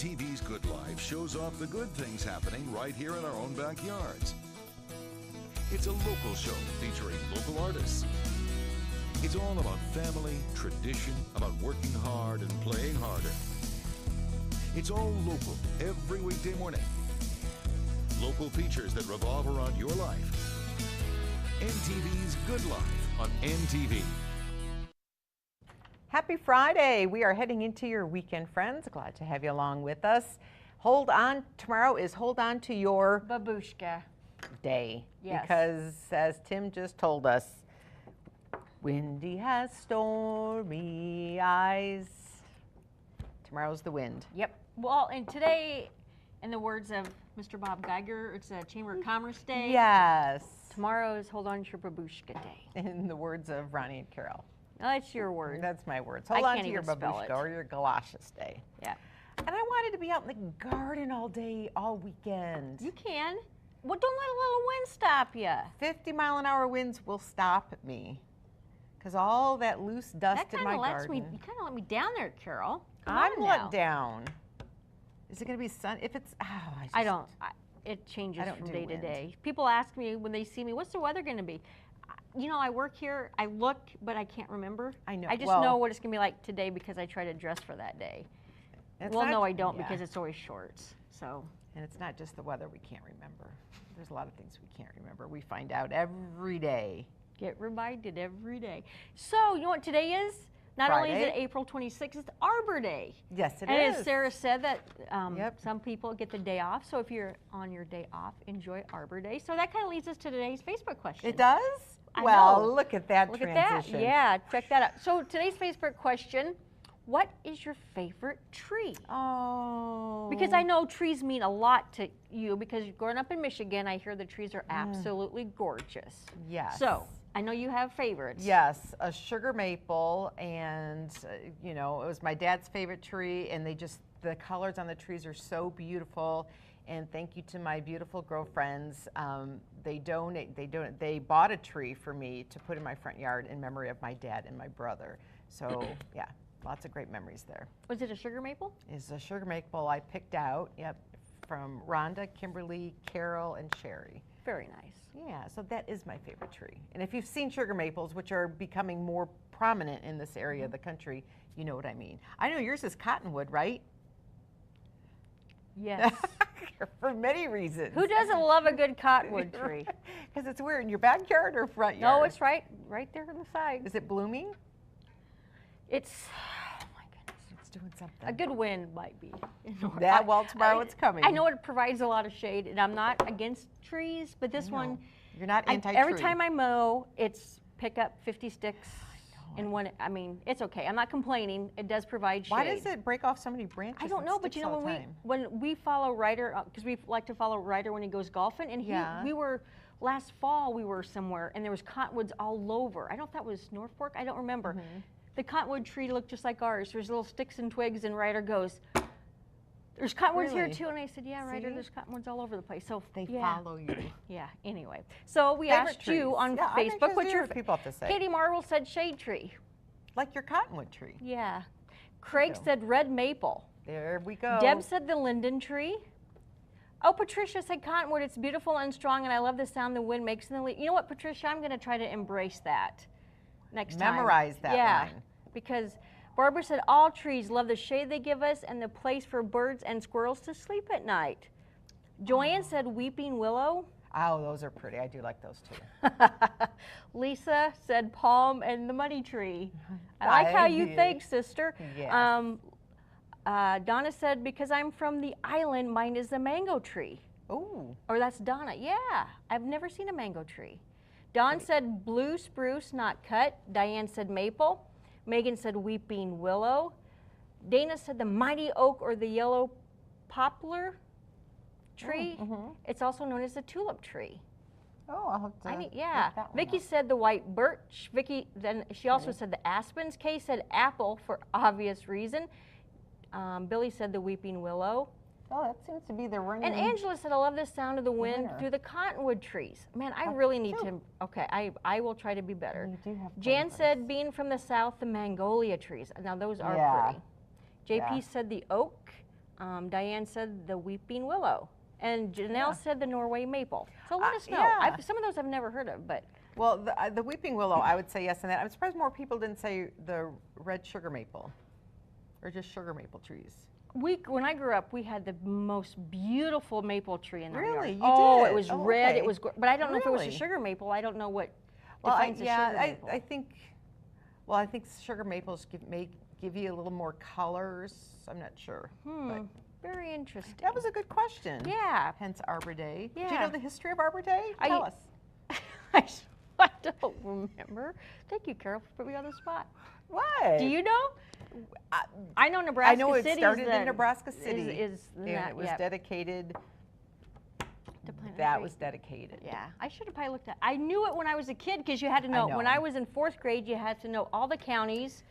NTV's Good Life shows off the good things happening right here in our own backyards. It's a local show featuring local artists. It's all about family, tradition, about working hard and playing harder. It's all local every weekday morning. Local features that revolve around your life. NTV's Good Life on NTV. Happy Friday. We are heading into your weekend, friends. Glad to have you along with us. Hold on. Tomorrow is Hold On to Your Babushka Day. Yes. Because as Tim just told us, Windy has stormy eyes. Tomorrow's the wind. Yep. Well, and today, in the words of Mr. Bob Geiger, it's a Chamber of Commerce Day. Yes. Tomorrow is Hold On to Your Babushka Day. In the words of Ronnie and Carol. No, that's your word. That's my words. I Hold on can't to your even spell babushka it. or your galoshes day. Yeah. And I wanted to be out in the garden all day, all weekend. You can. Well, don't let a little wind stop you. 50-mile-an-hour winds will stop me. Because all that loose dust That in my kind of lets garden. me. You kind of let me down there, Carol. Come I'm on let now. down. Is it going to be sun? If it's, I don't. It changes I don't from do day to wind. day. People ask me when they see me, "What's the weather going to be?" You know, I work here. I look, but I can't remember. I know. I just Well, know what it's going to be like today because I try to dress for that day. it's Well, not- no, I don't yeah. because it's always shorts. So. And it's not just the weather we can't remember. There's a lot of things we can't remember. We find out every day. Get reminded every day. So, you know what today is? Not only is it Friday. April 26th, it's Arbor Day. Yes, it and is. as Sarah said, that Yep. some people get the day off. So if you're on your day off, enjoy Arbor Day. So that kind of leads us to today's Facebook question. It does? I Well, know. look at that Look transition. at that. Yeah, check that out. So today's Facebook question, what is your favorite tree? Oh. Because I know trees mean a lot to you because growing up in Michigan, I hear the trees are absolutely gorgeous. Yes. So I know you have favorites. Yes, a sugar maple, and you know, it was my dad's favorite tree, and the colors on the trees are so beautiful. And thank you to my beautiful girlfriends. They bought a tree for me to put in my front yard in memory of my dad and my brother. So yeah, lots of great memories there. Was it a sugar maple? It's a sugar maple I picked out, yep, from Rhonda, Kimberly, Carol, and Sherry. Very nice. Yeah, so that is my favorite tree. And if you've seen sugar maples, which are becoming more prominent in this area of the country, you know what I mean. I know yours is cottonwood, right? Yes. For many reasons. Who doesn't love a good cottonwood tree? Because it's where, in your backyard or front yard? No, it's right there on the side. Is it blooming? It's, oh my goodness. It's doing something. A good wind might be. Well, tomorrow it's coming. I know it provides a lot of shade, and I'm not against trees, but this one, You're not anti-tree. every time I mow, it's pick up 50 sticks in one. I mean, it's okay. I'm not complaining. It does provide shade. Why does it break off so many branches? I don't and know, but you sticks know, all the time? when we follow Ryder, because we like to follow Ryder when he goes golfing, and Yeah. we were, last fall we were somewhere, and there was cottonwoods all over. I don't know if that was North Fork, I don't remember. The cottonwood tree looked just like ours. There's little sticks and twigs, and Ryder goes, there's cottonwoods here Really? too, and I said, yeah, Ryder, See? there's cottonwoods all over the place. So They yeah. follow you. Yeah, anyway. So we Favorite asked you trees. on Yeah, I'm Facebook, interested what's to your, hear what people have to say. Katie Marvel said shade tree. Like your cottonwood tree. Yeah. Craig go. said red maple. There we go. Deb said the linden tree. Oh, Patricia said cottonwood. It's beautiful and strong, and I love the sound the wind makes in the leaf. You know what, Patricia? I'm going to try to embrace that next time. Memorize that line. Because Barbara said all trees love the shade they give us and the place for birds and squirrels to sleep at night. Joanne said weeping willow. Oh, those are pretty. I do like those too. Lisa said palm and the money tree. I like how you did. think, sister. Yes. Donna said, because I'm from the island, mine is a mango tree. Ooh. Or that's Donna. Yeah, I've never seen a mango tree. Dawn said blue spruce, not cut. Diane said maple. Megan said weeping willow. Dana said the mighty oak or the yellow poplar tree. It's also known as the tulip tree. Oh, I'll have to Yeah. look that one Vicky up. said the white birch. Vicky, then she also said the aspens. Kay said apple for obvious reason. Billy said the weeping willow. Oh, that seems to be the running. And Angela said, I love the sound of the wind winner. through the cottonwood trees. Man, I really need to, okay, I will try to be better. You do have Jan flavors. said, being from the south, the magnolia trees. Now, those are Yeah. pretty. JP Yeah. said the oak. Diane said the weeping willow. And Janelle said the Norway maple. So let us know. yeah. Some of those I've never heard of, but Well, the weeping willow, I would say yes on that. I'm surprised more people didn't say the red sugar maple, or just sugar maple trees. when I grew up, we had the most beautiful maple tree in our yard. Really? You Oh, did? it was Oh, red. okay. It was, but I don't know if it was a Really? sugar maple. I don't know what Well, defines a sugar maple. I think, well, I think sugar maples give you a little more colors. I'm not sure. But Very interesting. that was a good question. Yeah. Hence Arbor Day. Do you Yeah. know the history of Arbor Day? Tell us. I don't remember. Thank you, Carol, for putting me on the spot. What? Do you know? I know Nebraska I know it City started is in Nebraska City. Is and that, it was yep. dedicated. To plant a That tree. was dedicated. Yeah, I should have probably looked at. I knew it when I was a kid because you had to know. When know. I was in 4th grade, you had to know all the counties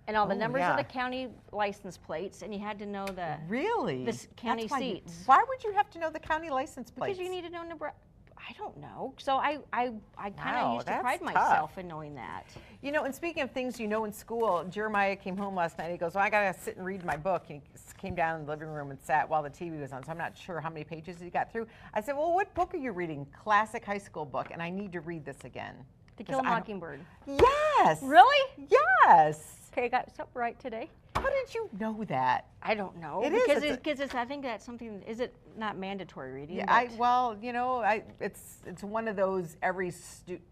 and all the Oh, numbers yeah. of the county license plates, and you had to know the Really? the county That's why seats. Why would you have to know the county license plates? because you need to know Nebraska. I don't know. So I kind of Wow, used to that's pride tough. myself in knowing that. You know, and speaking of things you know in school, Jeremiah came home last night. He goes, well, I got to sit and read my book. And he came down in the living room and sat while the TV was on. So I'm not sure how many pages he got through. I said, well, what book are you reading? Classic high school book. And I need to read this again. To 'Cause Kill a I don't- Mockingbird. Yes. Really? Yes. Okay, I got something right today. How did you know that? I don't know. It is, because it's a- because it's I think that's something. Is it not mandatory reading? Yeah, but- well, you know, it's one of those every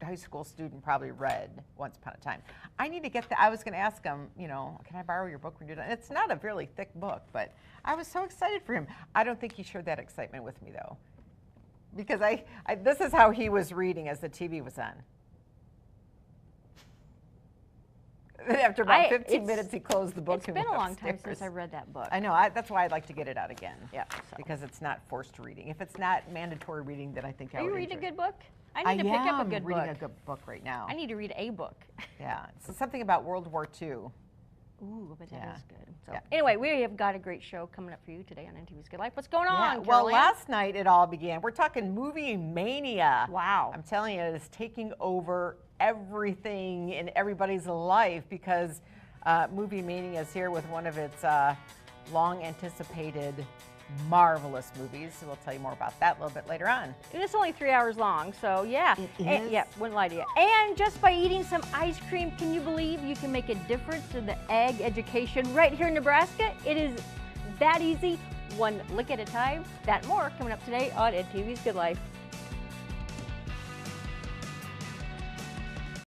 high school student probably read once upon a time. I need to get that. I was going to ask him, you know, can I borrow your book when you're done? It's not a really thick book, but I was so excited for him. I don't think he shared that excitement with me though, because this is how he was reading as the TV was on. After about 15 minutes, he closed the book. It's and been a went long time upstairs. since I read that book. I know. That's why I'd like to get it out again. Yeah, so. Because it's not forced reading. If it's not mandatory reading, then I think I Are would you reading a enjoy it. good book? I need to pick up a good I'm reading book. a good book right now. I need to read a book. Yeah, so something about World War II. Ooh, but that Yeah. is good. So Yeah. anyway, we have got a great show coming up for you today on NTV's Good Life. What's going Yeah, on, well, Carol Ann? last night it all began. We're talking movie mania. Wow. I'm telling you, it is taking over everything in everybody's life because movie mania is here with one of its long anticipated marvelous movies. So we'll tell you more about that a little bit later on. And it's only 3 hours long, so yeah. It And, is? yeah, wouldn't lie to you. And just by eating some ice cream, can you believe you can make a difference in the ag education right here in Nebraska? It is that easy, one lick at a time. That and more coming up today on NTV's Good Life.